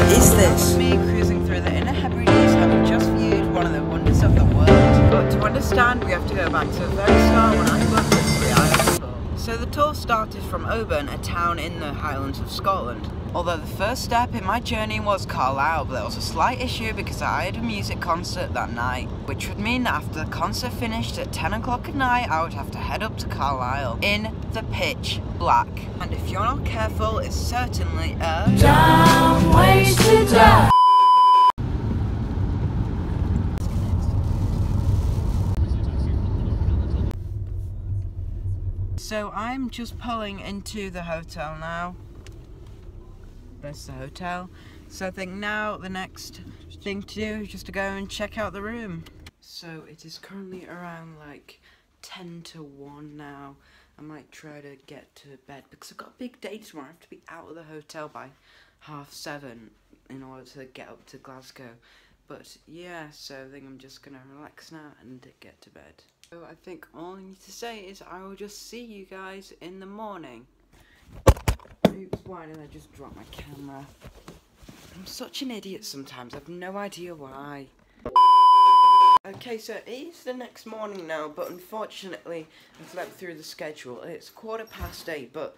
is this? Me cruising through the inner Hebrides, having just viewed one of the wonders of the world. But to understand, we have to go back to the very start when I first went to the Isle of Staffa. So the tour started from Overture, a town in the Highlands of Scotland. Although the first step in my journey was Carlisle, but there was a slight issue because I had a music concert that night, which would mean that after the concert finished at 10 o'clock at night, I would have to head up to Carlisle in the pitch black. And if you're not careful, it's certainly a damn ways to die. So I'm just pulling into the hotel now. There's the hotel. So I think now the next thing to do is just to go and check out the room. So it is currently around like 10 to 1 now. I might try to get to bed because I've got a big day tomorrow. I have to be out of the hotel by 7:30 in order to get up to Glasgow. But yeah, so I think I'm just gonna relax now and get to bed. So I think all I need to say is I will just see you guys in the morning. Oops, why did I just drop my camera? I'm such an idiot sometimes, I have no idea why. Okay, so it is the next morning now, but unfortunately I slept through the schedule. It's 8:15, but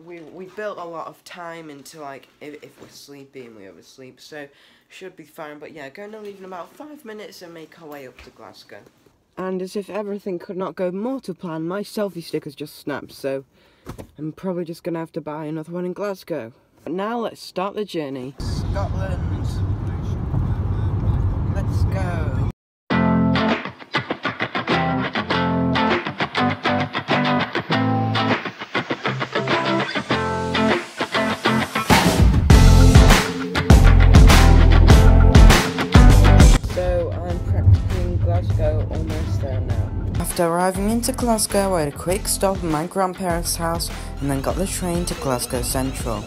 we built a lot of time into, like, if we're sleepy and we oversleep, so should be fine. But yeah, going to leave in about 5 minutes and make our way up to Glasgow. And as if everything could not go more to plan, my selfie stick has just snapped, so I'm probably just going to have to buy another one in Glasgow. But now let's start the journey. Scotland. Let's go. After arriving into Glasgow, I had a quick stop at my grandparents' house and then got the train to Glasgow Central.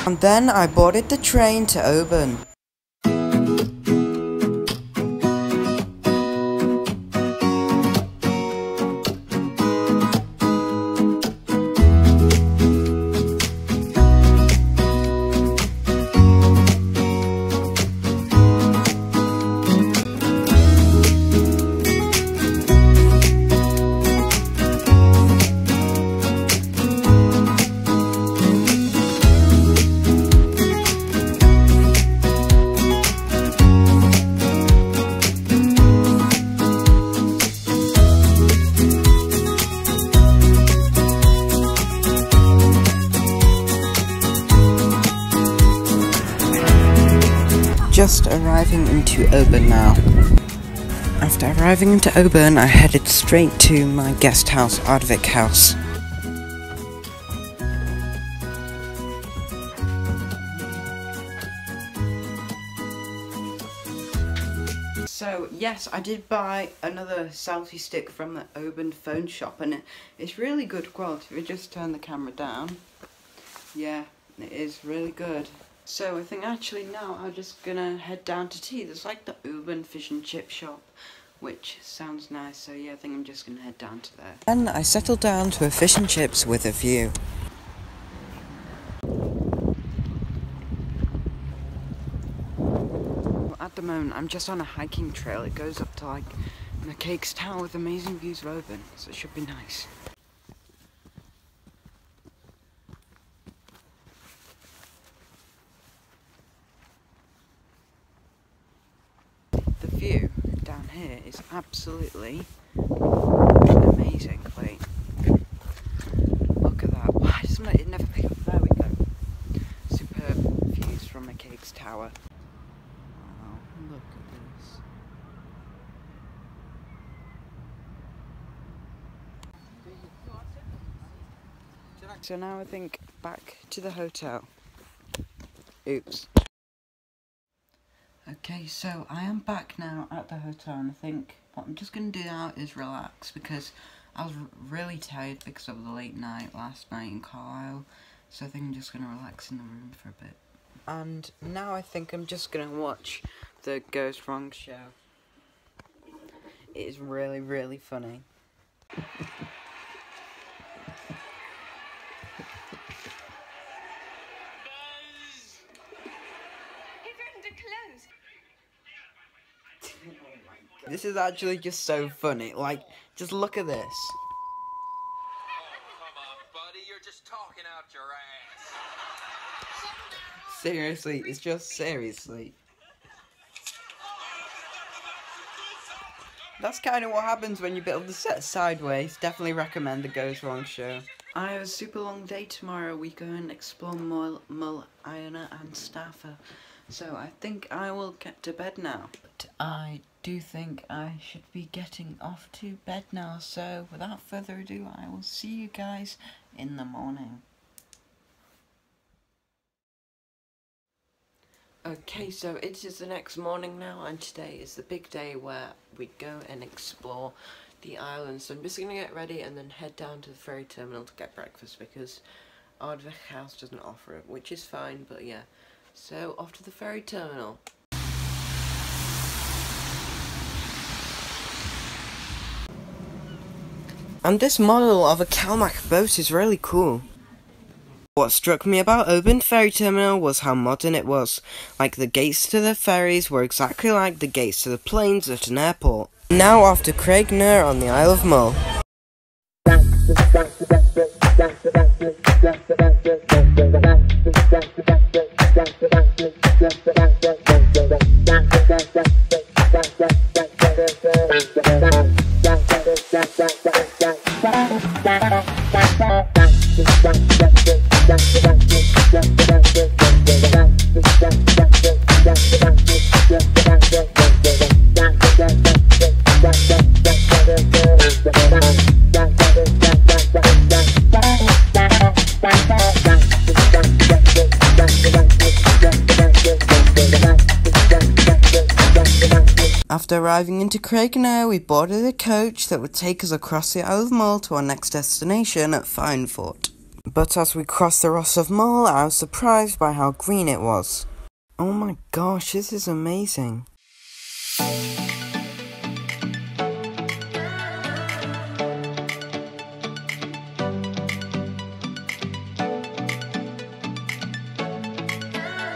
And then I boarded the train to Overture. Just arriving into Overture now. After arriving into Overture, I headed straight to my guest house, Ardwick House. So yes, I did buy another selfie stick from the Overture phone shop, and it's really good quality. If we just turn the camera down, yeah, it is really good. So I think actually now I'm just gonna head down to tea. There's like the Overture fish and chip shop, which sounds nice, so yeah, I think I'm just gonna head down to there. And I settled down to a fish and chips with a view. Well, at the moment I'm just on a hiking trail. It goes up to like McCake's Tower with amazing views of Overture, so it should be nice. The view down here is absolutely amazing. Wait, look at that. Why doesn't it never pick up? There we go. Superb views from McCake's Tower. Wow, look at this. So now I think back to the hotel. Oops. Okay, so I am back now at the hotel, and I think what I'm just going to do now is relax because I was really tired because of the late night last night in Carlisle. So I think I'm just going to relax in the room for a bit. And now I think I'm just going to watch the Goes Wrong show. It is really, really funny. This is actually just so funny. Like, just look at this. Oh, come on, buddy. You're just talking out your ass. Seriously, it's just seriously. That's kind of what happens when you build the set sideways. Definitely recommend the Goes Wrong show. I have a super long day tomorrow. We go and explore Mull, Iona and Staffa. So I think I will get to bed now. But I do think I should be getting off to bed now. So without further ado, I will see you guys in the morning. Okay, so it is the next morning now, and today is the big day where we go and explore the island. So I'm just going to get ready and then head down to the ferry terminal to get breakfast, because Ardvik House doesn't offer it, which is fine, but yeah. So off to the ferry terminal. And this model of a Kalmach boat is really cool. What struck me about Oban Ferry Terminal was how modern it was. Like, the gates to the ferries were exactly like the gates to the planes at an airport. Now off to Craignair on the Isle of Mull. After arriving into Craignair, we boarded a coach that would take us across the Isle of Mull to our next destination at Finefort. But as we crossed the Ross of Mull, I was surprised by how green it was. Oh my gosh, this is amazing.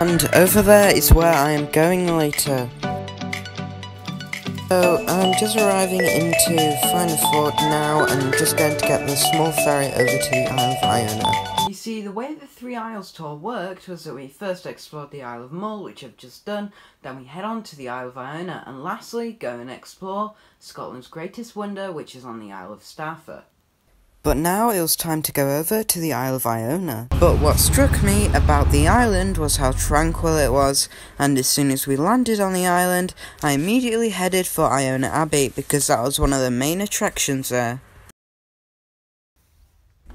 And over there is where I am going later. So, I'm just arriving into Finefort now, and I'm just going to get the small ferry over to the Isle of Iona. You see, the way the Three Isles tour worked was that we first explored the Isle of Mull, which I've just done, then we head on to the Isle of Iona, and lastly, go and explore Scotland's greatest wonder, which is on the Isle of Staffa. But now it was time to go over to the Isle of Iona. But what struck me about the island was how tranquil it was, and as soon as we landed on the island, I immediately headed for Iona Abbey, because that was one of the main attractions there.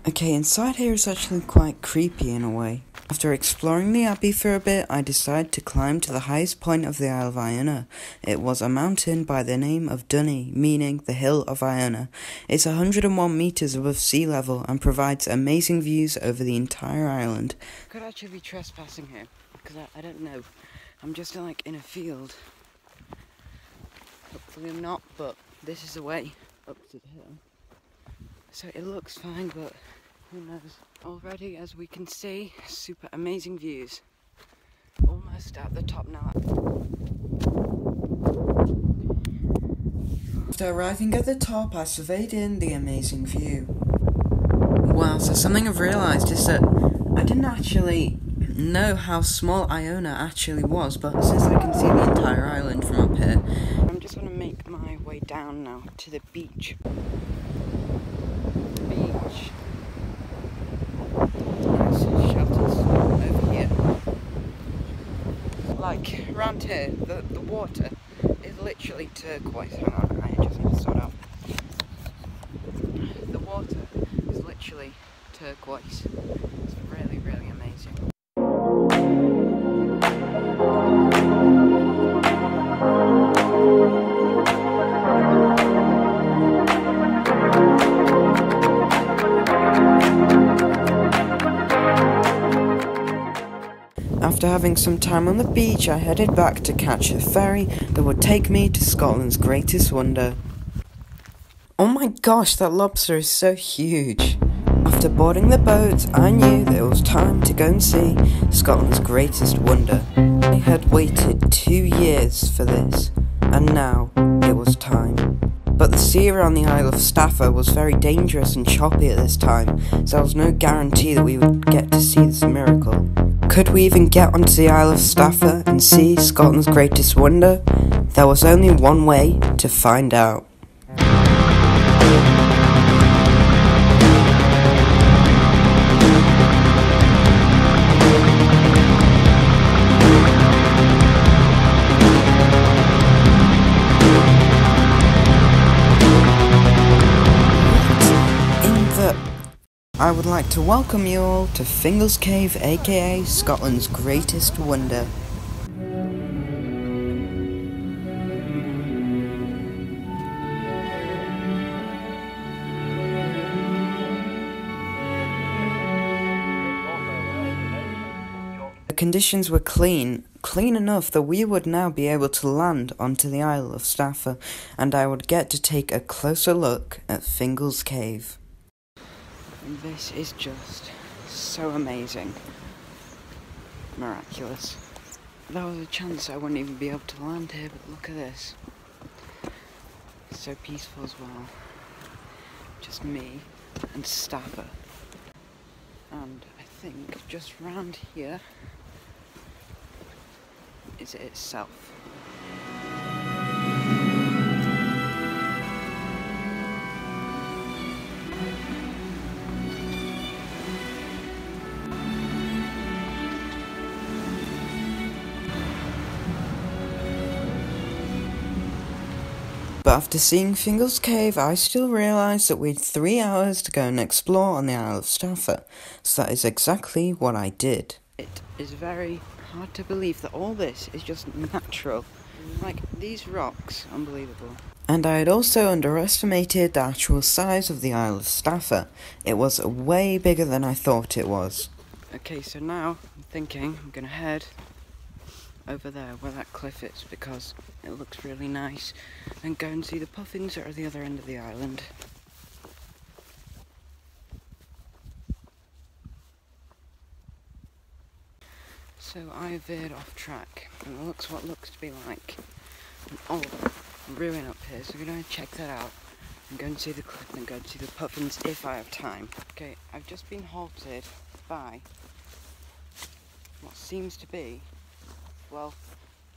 Okay, inside here is actually quite creepy in a way. After exploring the abbey for a bit, I decided to climb to the highest point of the Isle of Iona. It was a mountain by the name of Dunny, meaning the Hill of Iona. It's 101 metres above sea level and provides amazing views over the entire island. I could actually be trespassing here, because I don't know. I'm just like in a field. Hopefully I'm not, but this is the way up to the hill. So it looks fine, but who knows. Already, as we can see, super amazing views. Almost at the top now. After arriving at the top, I surveyed in the amazing view. Wow, so something I've realised is that I didn't actually know how small Iona actually was, but since I can see the entire island from up here, I'm just going to make my way down now to the beach. Shelters over here. Like around here, the water is literally turquoise. Hang on, I just need to sort out. The water is literally turquoise. It's really, really amazing. After having some time on the beach, I headed back to catch a ferry that would take me to Scotland's greatest wonder. Oh my gosh, that lobster is so huge! After boarding the boat, I knew that it was time to go and see Scotland's greatest wonder. I had waited 2 years for this, and now it was time. But the sea around the Isle of Staffa was very dangerous and choppy at this time, so there was no guarantee that we would get to see this miracle. Could we even get onto the Isle of Staffa and see Scotland's greatest wonder? There was only one way to find out. I would like to welcome you all to Fingals Cave, aka Scotland's greatest wonder. The conditions were clean enough that we would now be able to land onto the Isle of Staffa, and I would get to take a closer look at Fingals Cave. And this is just so amazing. Miraculous. There was a chance I wouldn't even be able to land here, but look at this. It's so peaceful as well. Just me and Staffa. And I think just round here is it itself. But after seeing Fingal's Cave, I still realised that we had 3 hours to go and explore on the Isle of Staffa, so that is exactly what I did. It is very hard to believe that all this is just natural. Like, these rocks, unbelievable. And I had also underestimated the actual size of the Isle of Staffa. It was way bigger than I thought it was. Okay, so now I'm thinking I'm gonna head over there where that cliff is because it looks really nice, and go and see the puffins that are at the other end of the island. So I veered off track, and it looks what looks to be like an old ruin up here, so we're going to check that out and go and see the cliff and go and see the puffins if I have time. Okay, I've just been halted by what seems to be, well,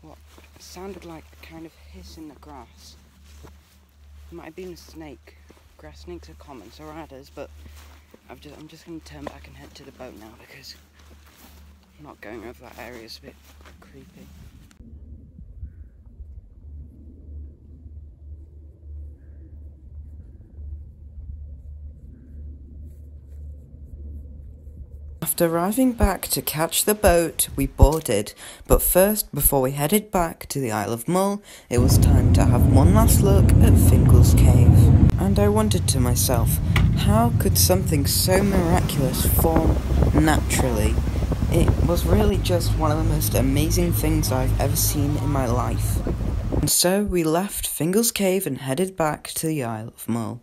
what sounded like a kind of hiss in the grass. It might have been a snake. Grass snakes are common, so are adders, but I'm just going to turn back and head to the boat now because I'm not going over that area, it's a bit creepy. After arriving back to catch the boat, we boarded, but first, before we headed back to the Isle of Mull, it was time to have one last look at Fingal's Cave. And I wondered to myself, how could something so miraculous form naturally? It was really just one of the most amazing things I've ever seen in my life. And so we left Fingal's Cave and headed back to the Isle of Mull.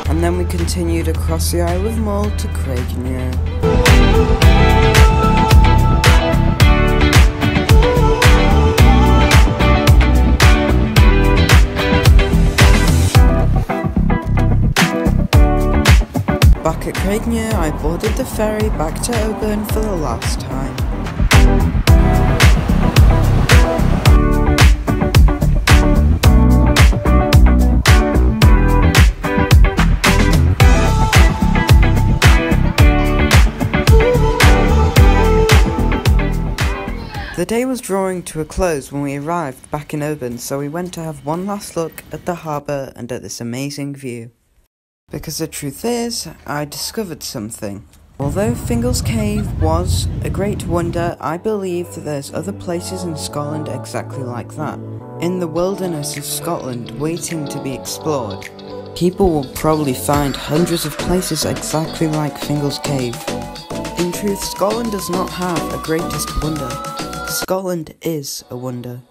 And then we continued across the Isle of Mull to Craignure. Back at Craignure, I boarded the ferry back to Overture for the last time. The day was drawing to a close when we arrived back in Overture, so we went to have one last look at the harbour and at this amazing view. Because the truth is, I discovered something. Although Fingal's Cave was a great wonder, I believe that there's other places in Scotland exactly like that. In the wilderness of Scotland, waiting to be explored. People will probably find hundreds of places exactly like Fingal's Cave. In truth, Scotland does not have a greatest wonder. Scotland is a wonder.